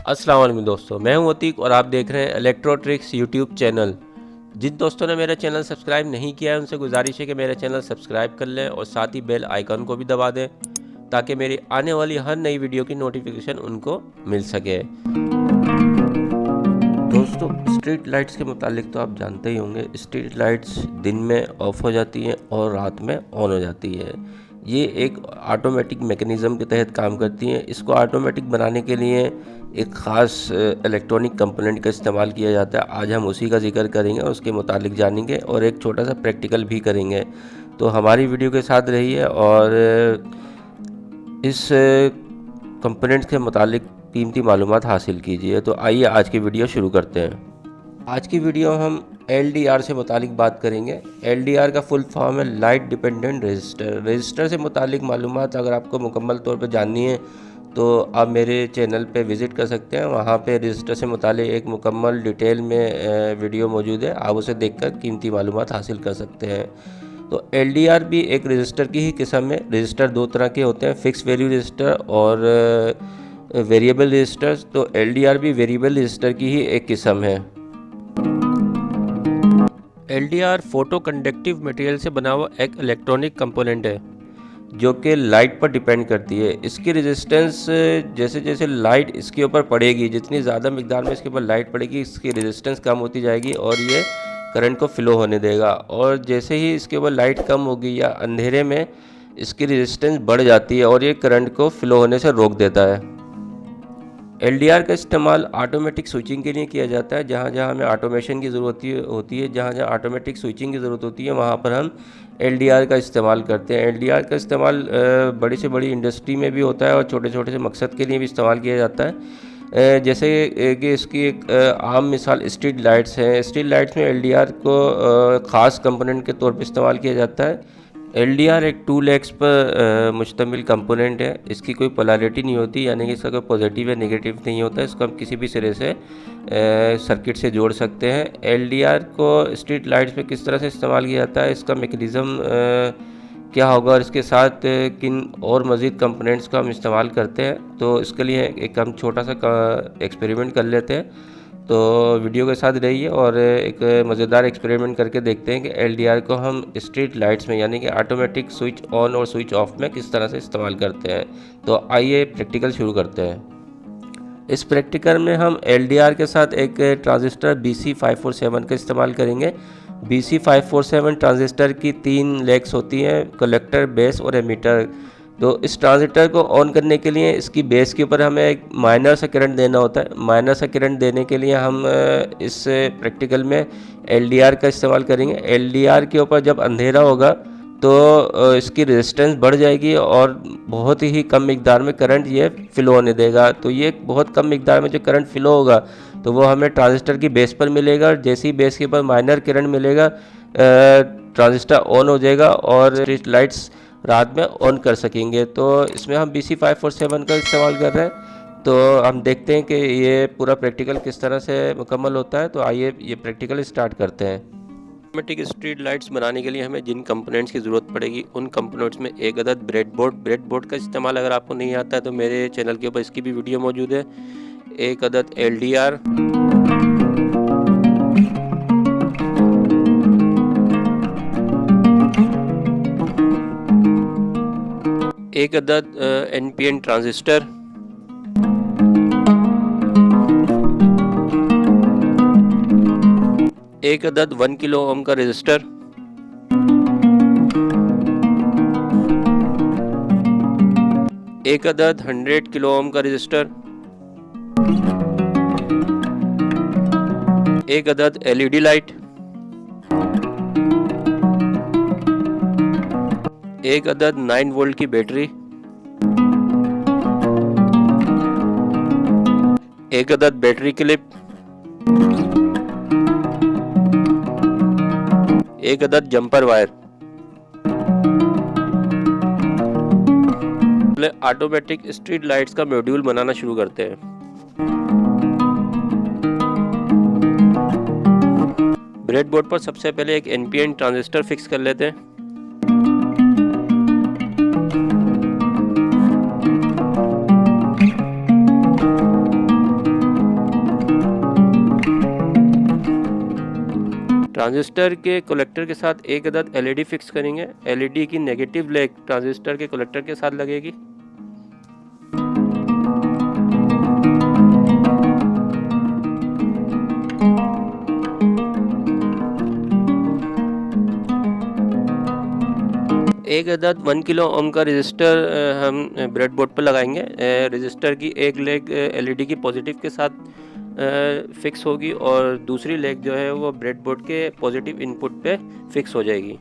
अस्सलाम वालेकुम दोस्तों, मैं हूं अतीक और आप देख रहे हैं इलेक्ट्रो ट्रिक्स यूट्यूब चैनल। जिन दोस्तों ने मेरा चैनल सब्सक्राइब नहीं किया है उनसे गुजारिश है कि मेरा चैनल सब्सक्राइब कर लें और साथ ही बेल आइकन को भी दबा दें ताकि मेरी आने वाली हर नई वीडियो की नोटिफिकेशन उनको मिल सके। दोस्तों, स्ट्रीट लाइट्स के मुतालिक तो आप जानते ही होंगे, स्ट्रीट लाइट्स दिन में ऑफ हो जाती हैं और रात में ऑन हो जाती है। ये एक ऑटोमेटिक मैकेनिज़्म के तहत काम करती हैं। इसको ऑटोमेटिक बनाने के लिए एक ख़ास इलेक्ट्रॉनिक कंपोनेंट का इस्तेमाल किया जाता है। आज हम उसी का जिक्र करेंगे और उसके मुतालिक जानेंगे और एक छोटा सा प्रैक्टिकल भी करेंगे। तो हमारी वीडियो के साथ रहिए और इस कंपोनेंट्स के मुतालिक कीमती मालूमात हासिल कीजिए। तो आइए आज की वीडियो शुरू करते हैं। आज की वीडियो हम LDR से मुतालिक बात करेंगे। LDR का फुल फॉर्म है लाइट डिपेंडेंट रजिस्टर। रजिस्टर से मुतालिक मालूमात अगर आपको मुकम्मल तौर पर जाननी है तो आप मेरे चैनल पे विज़िट कर सकते हैं। वहाँ पे रजिस्टर से मुतालिक एक मुकम्मल डिटेल में वीडियो मौजूद है, आप उसे देखकर कीमती मालूमात हासिल कर सकते हैं। तो LDR भी एक रजिस्टर की ही किस्म है। रजिस्टर दो तरह के होते हैं, फिक्स वैल्यू रजिस्टर और वेरिएबल रजिस्टर्स। तो LDR भी वेरिएबल रजिस्टर की ही एक किस्म है। LDR फोटो कंडक्टिव मटेरियल से बना हुआ एक इलेक्ट्रॉनिक कंपोनेंट है जो कि लाइट पर डिपेंड करती है। इसकी रेजिस्टेंस जैसे जैसे लाइट इसके ऊपर पड़ेगी, जितनी ज़्यादा मिकदार में इसके ऊपर लाइट पड़ेगी, इसकी रेजिस्टेंस कम होती जाएगी और ये करंट को फ्लो होने देगा। और जैसे ही इसके ऊपर लाइट कम होगी या अंधेरे में इसकी रेजिस्टेंस बढ़ जाती है और ये करंट को फ्लो होने से रोक देता है। LDR का इस्तेमाल ऑटोमेटिक स्विचिंग के लिए किया जाता है। जहाँ जहाँ हमें ऑटोमेशन की ज़रूरत होती है, जहाँ जहाँ ऑटोमेटिक स्विचिंग की ज़रूरत होती है, वहाँ पर हम LDR का इस्तेमाल करते हैं। LDR का इस्तेमाल बड़ी से बड़ी इंडस्ट्री में भी होता है और छोटे छोटे से मकसद के लिए भी इस्तेमाल किया जाता है। जैसे कि इसकी एक आम मिसाल स्ट्रीट लाइट्स हैं। स्ट्रीट लाइट्स में LDR को ख़ास कंपोनेंट के तौर पर इस्तेमाल किया जाता है। LDR एक 2 लेग्स पर मुश्तमिल कंपोनेंट है। इसकी कोई पोलैरिटी नहीं होती, यानी कि इसका कोई पॉजिटिव या नेगेटिव नहीं होता। इसको हम किसी भी सिरे से सर्किट से जोड़ सकते हैं। LDR को स्ट्रीट लाइट्स पे किस तरह से इस्तेमाल किया जाता है, इसका मैकेनिज़्म क्या होगा और इसके साथ किन और मज़ीद कंपोनेंट्स का हम इस्तेमाल करते हैं, तो इसके लिए एक हम छोटा सा एक्सपेरिमेंट कर लेते हैं। तो वीडियो के साथ रहिए और एक मज़ेदार एक्सपेरिमेंट करके देखते हैं कि LDR को हम स्ट्रीट लाइट्स में, यानी कि ऑटोमेटिक स्विच ऑन और स्विच ऑफ में किस तरह से इस्तेमाल करते हैं। तो आइए प्रैक्टिकल शुरू करते हैं। इस प्रैक्टिकल में हम LDR के साथ एक ट्रांजिस्टर BC547 का इस्तेमाल करेंगे। BC547 ट्रांजिस्टर की 3 लेग्स होती हैं, कलेक्टर, बेस और एमीटर। तो इस ट्रांजिस्टर को ऑन करने के लिए इसकी बेस के ऊपर हमें एक माइनर सा करंट देना होता है। माइनर सा करंट देने के लिए हम इस प्रैक्टिकल में LDR का इस्तेमाल करेंगे। LDR के ऊपर जब अंधेरा होगा तो इसकी रेजिस्टेंस बढ़ जाएगी और बहुत ही कम मिकदार में करंट ये फ्लो होने देगा। तो ये बहुत कम मिकदार में जो करंट फ्लो होगा तो वो हमें ट्रांजिस्टर की बेस पर मिलेगा। और जैसे ही बेस के ऊपर माइनर करंट मिलेगा, ट्रांजिस्टर ऑन हो जाएगा और स्ट्रीट लाइट्स रात में ऑन कर सकेंगे। तो इसमें हम BC547 का इस्तेमाल कर रहे हैं। तो हम देखते हैं कि ये पूरा प्रैक्टिकल किस तरह से मुकम्मल होता है। तो आइए ये प्रैक्टिकल स्टार्ट करते हैं। ऑटोमेटिक स्ट्रीट लाइट्स बनाने के लिए हमें जिन कंपोनेंट्स की ज़रूरत पड़ेगी उन कंपोनेंट्स में एक अदद ब्रेडबोर्ड का इस्तेमाल अगर आपको नहीं आता है तो मेरे चैनल के ऊपर इसकी भी वीडियो मौजूद है। एक अदद LDR, एक अदद NPN ट्रांजिस्टर, एक अदद 1 किलो ओम का रेजिस्टर, एक अदद 100 किलो ओम का रेजिस्टर, एक अदद LED लाइट, एक अदद 9 वोल्ट की बैटरी, एक अदद बैटरी क्लिप, एक अदद जंपर वायर। पहले ऑटोमेटिक स्ट्रीट लाइट्स का मॉड्यूल बनाना शुरू करते हैं। ब्रेडबोर्ड पर सबसे पहले एक NPN ट्रांजिस्टर फिक्स कर लेते हैं। ट्रांजिस्टर के कलेक्टर के साथ एक अदद एलईडी फिक्स करेंगे। एलईडी की नेगेटिव लेग ट्रांजिस्टर के कलेक्टर के साथ लगेगी। एक अदद 1 किलो ओम का रजिस्टर हम ब्रेडबोर्ड पर लगाएंगे। रजिस्टर की एक लेग एलईडी की पॉजिटिव के साथ फिक्स होगी और दूसरी लेग जो है वो ब्रेडबोर्ड के पॉजिटिव इनपुट पे फिक्स हो जाएगी।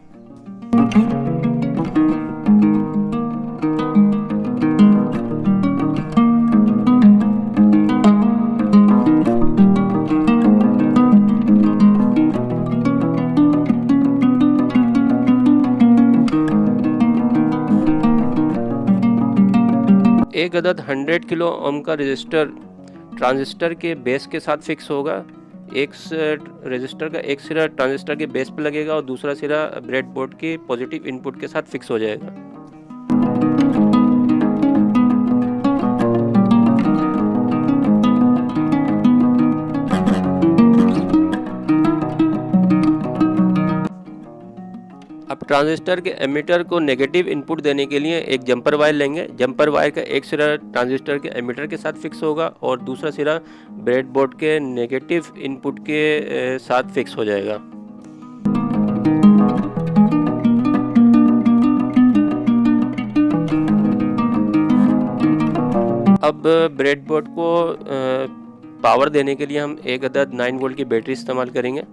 एक अदद 100 किलो ओम का रजिस्टर ट्रांजिस्टर के बेस के साथ फिक्स होगा। एक रजिस्टर का एक सिरा ट्रांजिस्टर के बेस पर लगेगा और दूसरा सिरा ब्रेडबोर्ड के पॉजिटिव इनपुट के साथ फिक्स हो जाएगा। अब ट्रांजिस्टर के एमीटर को नेगेटिव इनपुट देने के लिए एक जंपर वायर लेंगे। जंपर वायर का एक सिरा ट्रांजिस्टर के एमीटर के साथ फिक्स होगा और दूसरा सिरा ब्रेडबोर्ड के नेगेटिव इनपुट के साथ फिक्स हो जाएगा। अब ब्रेडबोर्ड को पावर देने के लिए हम एक अदद 9 वोल्ट की बैटरी इस्तेमाल करेंगे।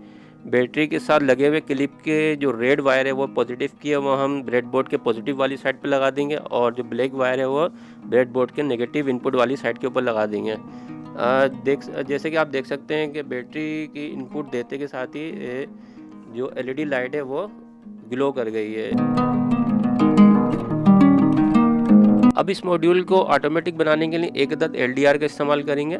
बैटरी के साथ लगे हुए क्लिप के जो रेड वायर है वो पॉजिटिव की है वो हम ब्रेडबोर्ड के पॉजिटिव वाली साइड पर लगा देंगे और जो ब्लैक वायर है वो ब्रेडबोर्ड के नेगेटिव इनपुट वाली साइड के ऊपर लगा देंगे। जैसे कि आप देख सकते हैं कि बैटरी की इनपुट देते के साथ ही जो एलईडी लाइट है वो ग्लो कर गई है। अब इस मॉड्यूल को ऑटोमेटिक बनाने के लिए एक अदद एलडीआर का इस्तेमाल करेंगे।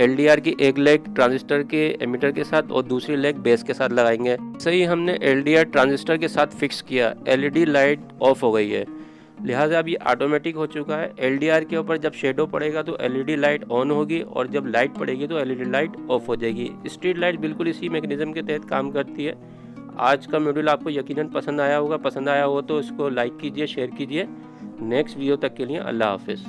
एलडीआर की एक लेग ट्रांजिस्टर के एमीटर के साथ और दूसरी लेग बेस के साथ लगाएंगे। सही हमने एलडीआर ट्रांजिस्टर के साथ फिक्स किया, एलईडी लाइट ऑफ हो गई है, लिहाजा अब ये ऑटोमेटिक हो चुका है। एलडीआर के ऊपर जब शेडो पड़ेगा तो एलईडी लाइट ऑन होगी और जब लाइट पड़ेगी तो एलईडी लाइट ऑफ हो जाएगी। स्ट्रीट लाइट बिल्कुल इसी मैकेनिज्म के तहत काम करती है। आज का मॉड्यूल आपको यकीनन पसंद आया होगा। पसंद आया हो तो इसको लाइक कीजिए, शेयर कीजिए। नेक्स्ट वीडियो तक के लिए अल्लाह हाफिज़।